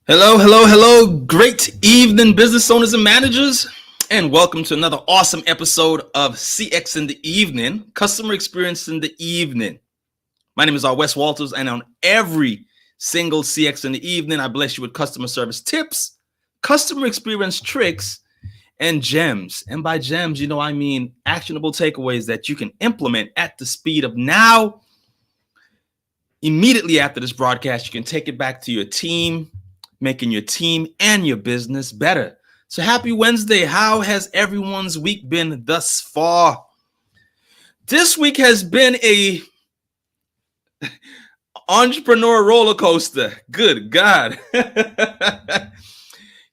Hello, hello, hello. Great evening, business owners and managers, and welcome to another awesome episode of CX in the Evening, Customer Experience in the Evening. My name is Wes Walters, and on every single CX in the Evening, I bless you with customer service tips, customer experience tricks, and gems. And by gems, I mean actionable takeaways that you can implement at the speed of now. Immediately after this broadcast, you can take it back to your team, making your team and your business better. So happy Wednesday. How has everyone's week been thus far? This week has been a entrepreneur roller coaster. Good God.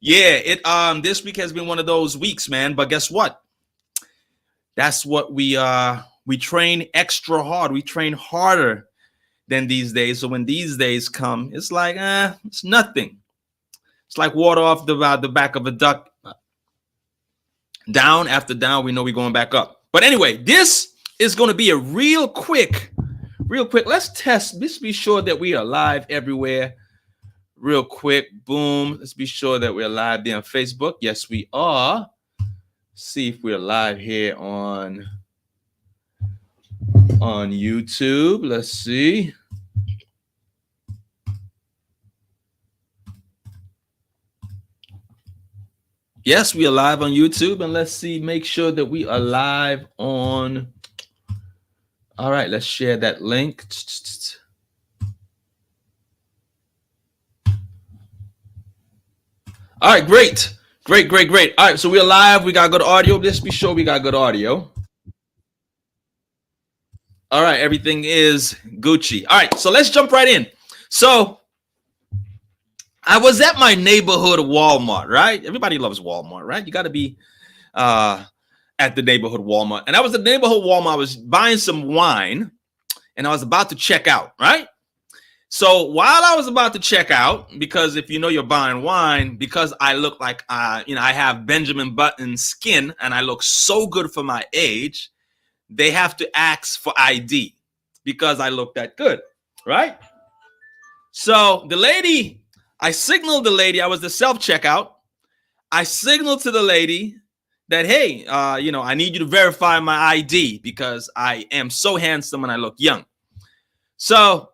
This week has been one of those weeks, man. But guess what? That's what we train extra hard. We train harder than these days. So when these days come, it's like, it's nothing. It's like water off the back of a duck. Down after down, we know we're going back up. But anyway, this is going to be a real quick. Let's test. Let's be sure that we are live everywhere. Real quick. Boom. Let's be sure that we're live there on Facebook. Yes, we are. See if we're live here on YouTube. Let's see. Yes, we are live on YouTube, and let's see, make sure that we are live on. All right, let's share that link. All right, great. All right, so we're live. We got good audio. Let's be sure we got good audio. All right, everything is Gucci. All right, so let's jump right in. So I was at my neighborhood Walmart, right? Everybody loves Walmart, right? You got to be at the neighborhood Walmart. And I was at the neighborhood Walmart. I was buying some wine, and I was about to check out, right? So while I was about to check out, because if you know you're buying wine, because I look like, I have Benjamin Button skin, and I look so good for my age, they have to ask for ID because I look that good, right? So I signaled the lady, I was the self-checkout. I signaled to the lady that, hey, I need you to verify my ID because I am so handsome and I look young. So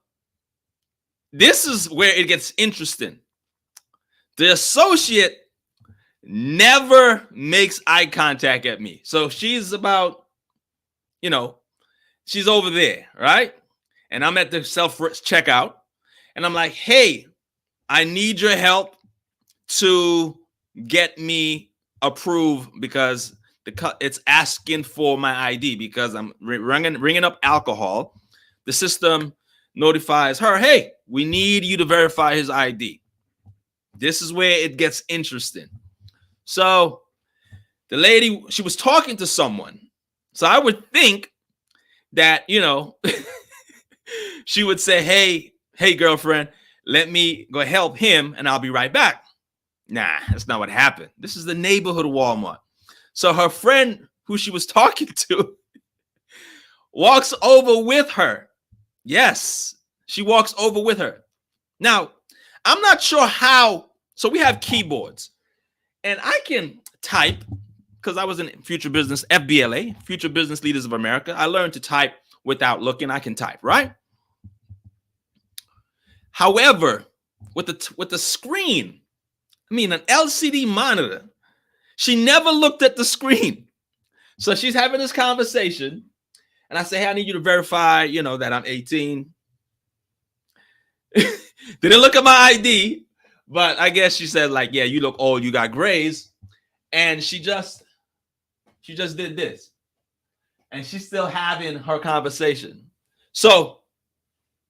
this is where it gets interesting. The associate never makes eye contact at me. So she's about, she's over there, right? And I'm at the self-checkout and I'm like, hey, I need your help to get me approved because it's asking for my ID because I'm ringing up alcohol. The system notifies her, hey, we need you to verify his ID. This is where it gets interesting. So the lady, she was talking to someone. So I would think that, she would say, hey, girlfriend, let me go help him and I'll be right back. Nah, that's not what happened. This is the neighborhood Walmart. So her friend who she was talking to walks over with her. Yes, she walks over with her. Now, I'm not sure how. So we have keyboards and I can type because I was in Future Business, FBLA, Future Business Leaders of America. I learned to type without looking. I can type, right? However, with the screen, an LCD monitor, she never looked at the screen. So she's having this conversation, and I say, hey, I need you to verify, that I'm 18. Didn't look at my ID, but I guess she said, like, yeah, you look old, you got grays. And she just did this. And she's still having her conversation. So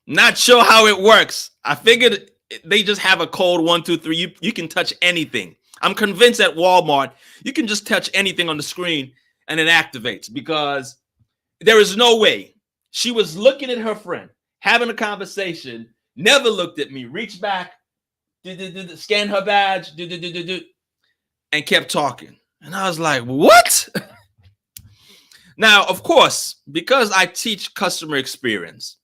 not sure how it works. I figured they just have a code 1, 2, 3. You can touch anything. I'm convinced at Walmart, you can just touch anything on the screen and it activates because there is no way. She was looking at her friend, having a conversation, never looked at me, reached back, scanned her badge, and kept talking. And I was like, what? Now, of course, because I teach customer experience,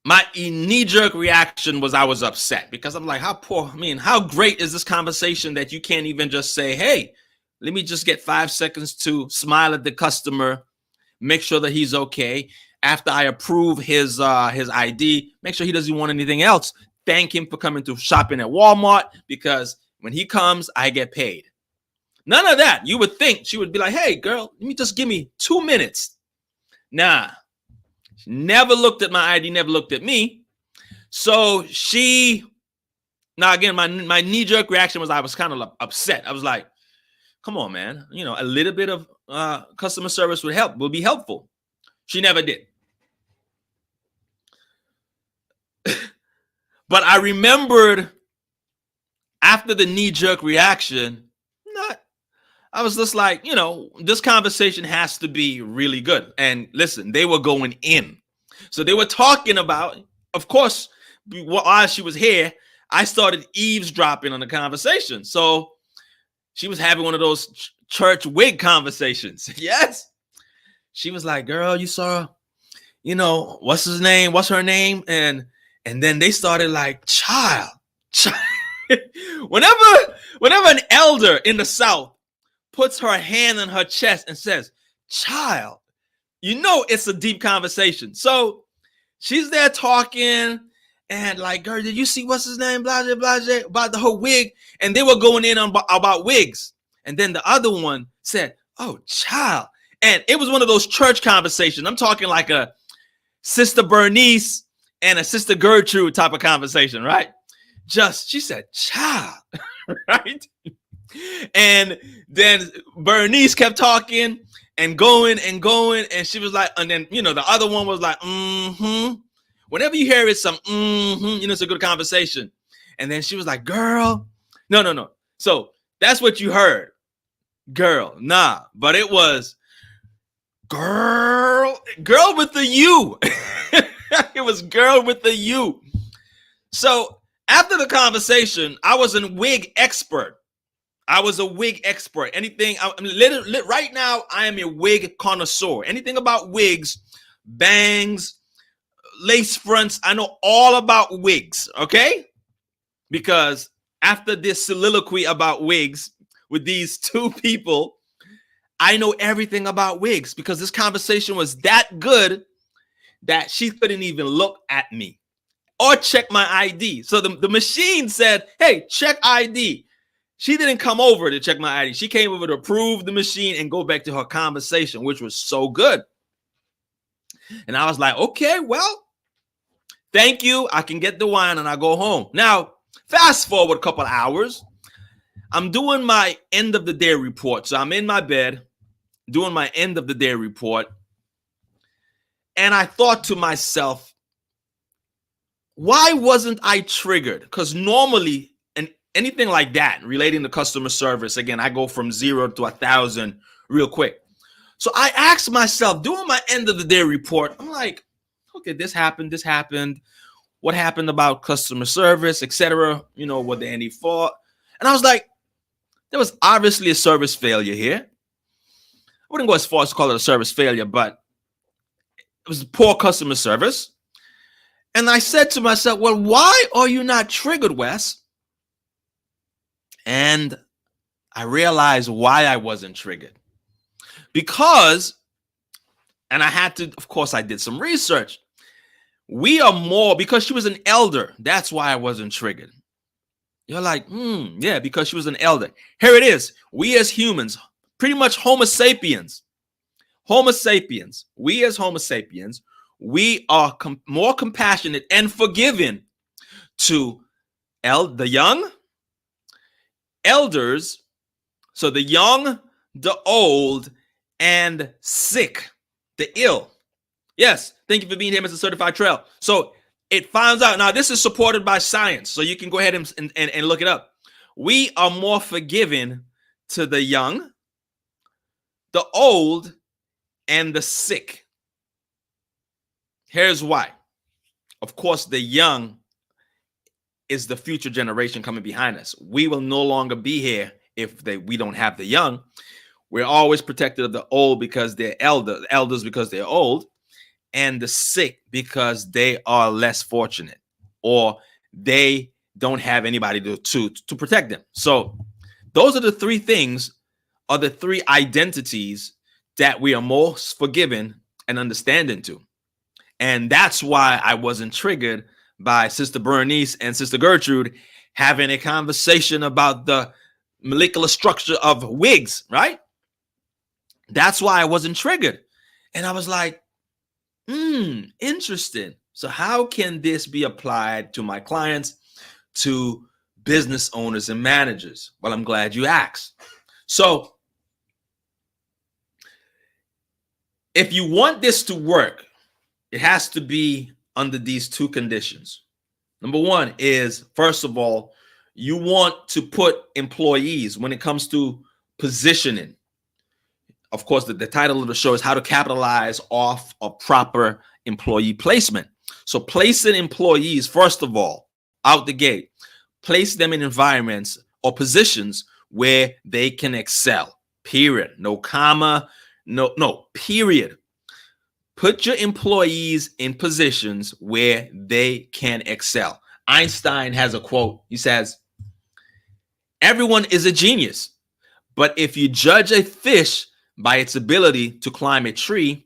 my knee-jerk reaction was I was upset because I'm like, how great is this conversation that you can't even just say, hey, let me just get 5 seconds to smile at the customer, make sure that he's okay. After I approve his ID, make sure he doesn't want anything else. Thank him for coming to shopping at Walmart, because when he comes, I get paid. None of that. You would think she would be like, hey, girl, let me just give me 2 minutes. Nah. She never looked at my ID, never looked at me. So now again, my knee-jerk reaction was I was kind of upset. I was like, come on, man. A little bit of customer service would be helpful. She never did. But I remembered after the knee-jerk reaction, I was just like, this conversation has to be really good. And listen, they were going in. So they were talking about, of course, while she was here, I started eavesdropping on the conversation. So she was having one of those church wig conversations. Yes. She was like, girl, you saw, what's his name? What's her name? And then they started like, child. Whenever an elder in the South puts her hand on her chest and says, child, it's a deep conversation. So she's there talking and like, girl, did you see what's his name? Blah, blah, blah, about the whole wig. And they were going in on about wigs. And then the other one said, oh, child. And it was one of those church conversations. I'm talking like a Sister Bernice and a Sister Gertrude type of conversation, right? She said, child, right? And then Bernice kept talking and going, and she was like, and then the other one was like, Whenever you hear it, some it's a good conversation. And then she was like, girl, no. So that's what you heard, girl, nah, but it was girl with the U. It was girl with the U. So after the conversation, I was a wig expert. Anything, right now, I am a wig connoisseur. Anything about wigs, bangs, lace fronts, I know all about wigs, okay? Because after this soliloquy about wigs with these two people, I know everything about wigs because this conversation was that good that she couldn't even look at me or check my ID. So the machine said, hey, check ID. She didn't come over to check my ID. She came over to approve the machine and go back to her conversation, which was so good. And I was like, okay, well, thank you. I can get the wine and I go home. Now, fast forward a couple of hours. I'm doing my end of the day report. So I'm in my bed doing my end of the day report. And I thought to myself, why wasn't I triggered? Because normally, anything like that relating to customer service, again, I go from 0 to 1,000 real quick. So I asked myself, doing my end of the day report, I'm like, okay, this happened. What happened about customer service, etc. What they any fault? And I was like, there was obviously a service failure here. I wouldn't go as far as to call it a service failure, but it was poor customer service. And I said to myself, well, why are you not triggered, Wes? And I realized why I wasn't triggered. Because I did some research. We are more, because she was an elder. That's why I wasn't triggered. You're like, yeah, because she was an elder. Here it is. We as humans, pretty much Homo sapiens, we as Homo sapiens, we are more compassionate and forgiving to the young, elders, so the young, the old, and sick, the ill. Yes, thank you for being here, Mr. Certified Trail. So it finds out, now this is supported by science, so you can go ahead and look it up. We are more forgiving to the young, the old, and the sick. Here's why. Of course, the young is the future generation coming behind us. We will no longer be here if we don't have the young. We're always protected of the old because they're elders because they're old. and the sick because they are less fortunate or they don't have anybody to protect them. So those are the three things, are the three identities that we are most forgiving and understanding to. And that's why I wasn't triggered by Sister Bernice and Sister Gertrude having a conversation about the molecular structure of wigs, right? That's why I wasn't triggered. And I was like, interesting. So how can this be applied to my clients, to business owners and managers? Well, I'm glad you asked. So if you want this to work, it has to be under these two conditions. Number one is, first of all, you want to put employees, when it comes to positioning. Of course, the title of the show is how to capitalize off a proper employee placement. So placing employees, first of all, out the gate, place them in environments or positions where they can excel, period. No comma, no, period. Put your employees in positions where they can excel. Einstein has a quote. He says, everyone is a genius, but if you judge a fish by its ability to climb a tree,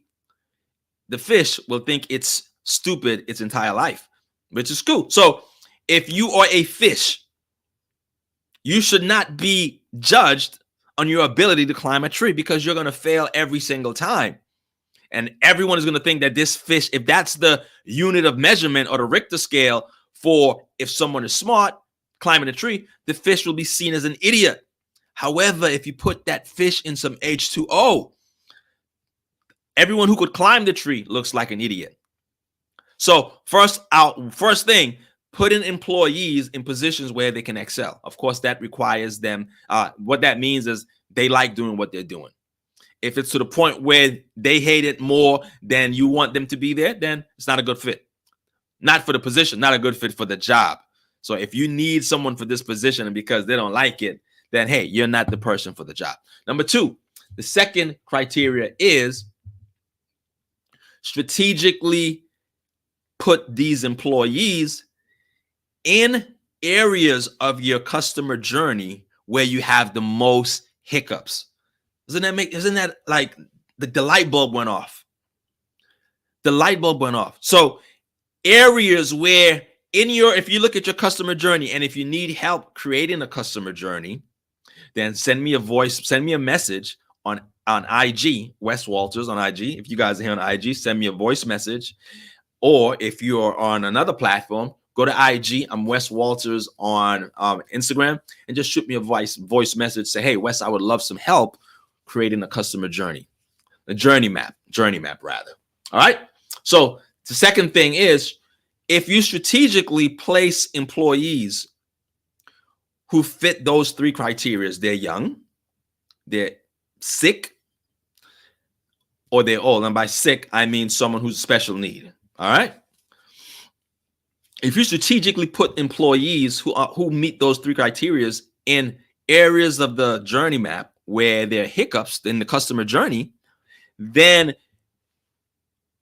the fish will think it's stupid its entire life, which is cool. So if you are a fish, you should not be judged on your ability to climb a tree, because you're going to fail every single time. And everyone is going to think that this fish, if that's the unit of measurement or the Richter scale for if someone is smart climbing a tree, the fish will be seen as an idiot. However, if you put that fish in some H2O, everyone who could climb the tree looks like an idiot. So first thing, putting employees in positions where they can excel. Of course, that requires them. What that means is they like doing what they're doing. If it's to the point where they hate it more than you want them to be there, then it's not a good fit. Not for the position, not a good fit for the job. So if you need someone for this position and because they don't like it, then hey, you're not the person for the job. Number two, the second criteria is strategically put these employees in areas of your customer journey where you have the most hiccups. Isn't that like the light bulb went off? The light bulb went off. So areas where if you look at your customer journey, and if you need help creating a customer journey, then send me a message on IG, Wes Walters on IG. If you guys are here on IG, send me a voice message. Or if you're on another platform, go to IG. I'm Wes Walters on Instagram, and just shoot me a voice message. Say, hey, Wes, I would love some help creating a customer journey, a journey map rather. All right. So the second thing is, if you strategically place employees who fit those three criteria, they're young, they're sick, or they're old. And by sick, I mean someone who's special need. All right. If you strategically put employees who meet those three criteria in areas of the journey map where there are hiccups in the customer journey, then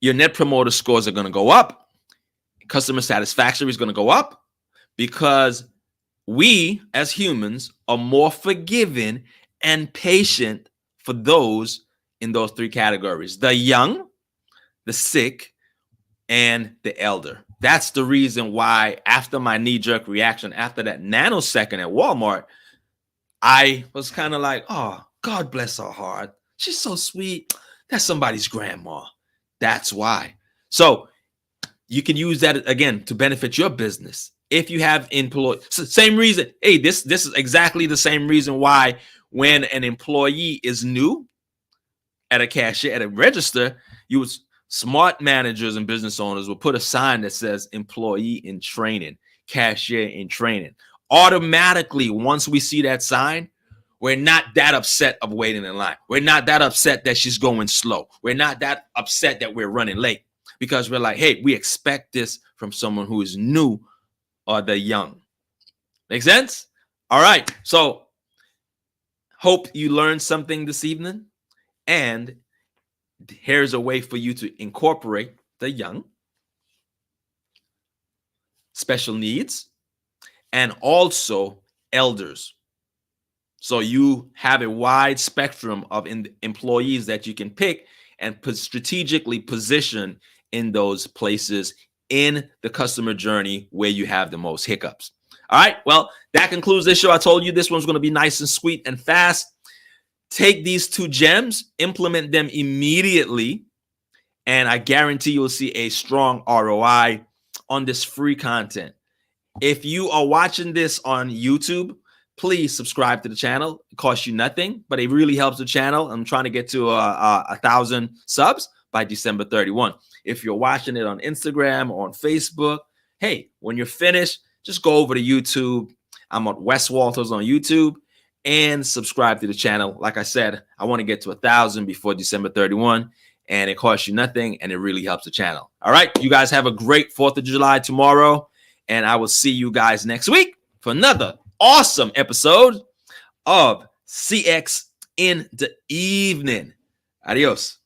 your net promoter scores are going to go up. Customer satisfaction is going to go up, because we as humans are more forgiving and patient for those in those three categories: the young, the sick, and the elder. That's the reason why, after my knee-jerk reaction, after that nanosecond at Walmart, I was kind of like, oh, God bless her heart. She's so sweet. That's somebody's grandma. That's why. So you can use that again to benefit your business. If you have employees, same reason. Hey, this is exactly the same reason why when an employee is new at a cashier, at a register, smart managers and business owners will put a sign that says employee in training, cashier in training. Automatically, once we see that sign, we're not that upset of waiting in line. We're not that upset that she's going slow. We're not that upset that we're running late, because we're like, hey, we expect this from someone who is new or the young. Make sense? All right. So hope you learned something this evening. And here's a way for you to incorporate the young, special needs, and also elders. So you have a wide spectrum of employees that you can pick and strategically position in those places in the customer journey where you have the most hiccups. All right, well, that concludes this show. I told you this one's going to be nice and sweet and fast. Take these 2 gems, implement them immediately, and I guarantee you'll see a strong ROI on this free content. If you are watching this on YouTube, please subscribe to the channel. It costs you nothing, but it really helps the channel. I'm trying to get to 1,000 subs by December 31. If you're watching it on Instagram or on Facebook, hey, when you're finished, just go over to YouTube. I'm on Wes Walters on YouTube and subscribe to the channel. Like I said, I want to get to 1,000 before December 31, and it costs you nothing, and it really helps the channel. All right, you guys have a great 4th of July tomorrow, and I will see you guys next week for another awesome episode of CX in the Evening. Adios.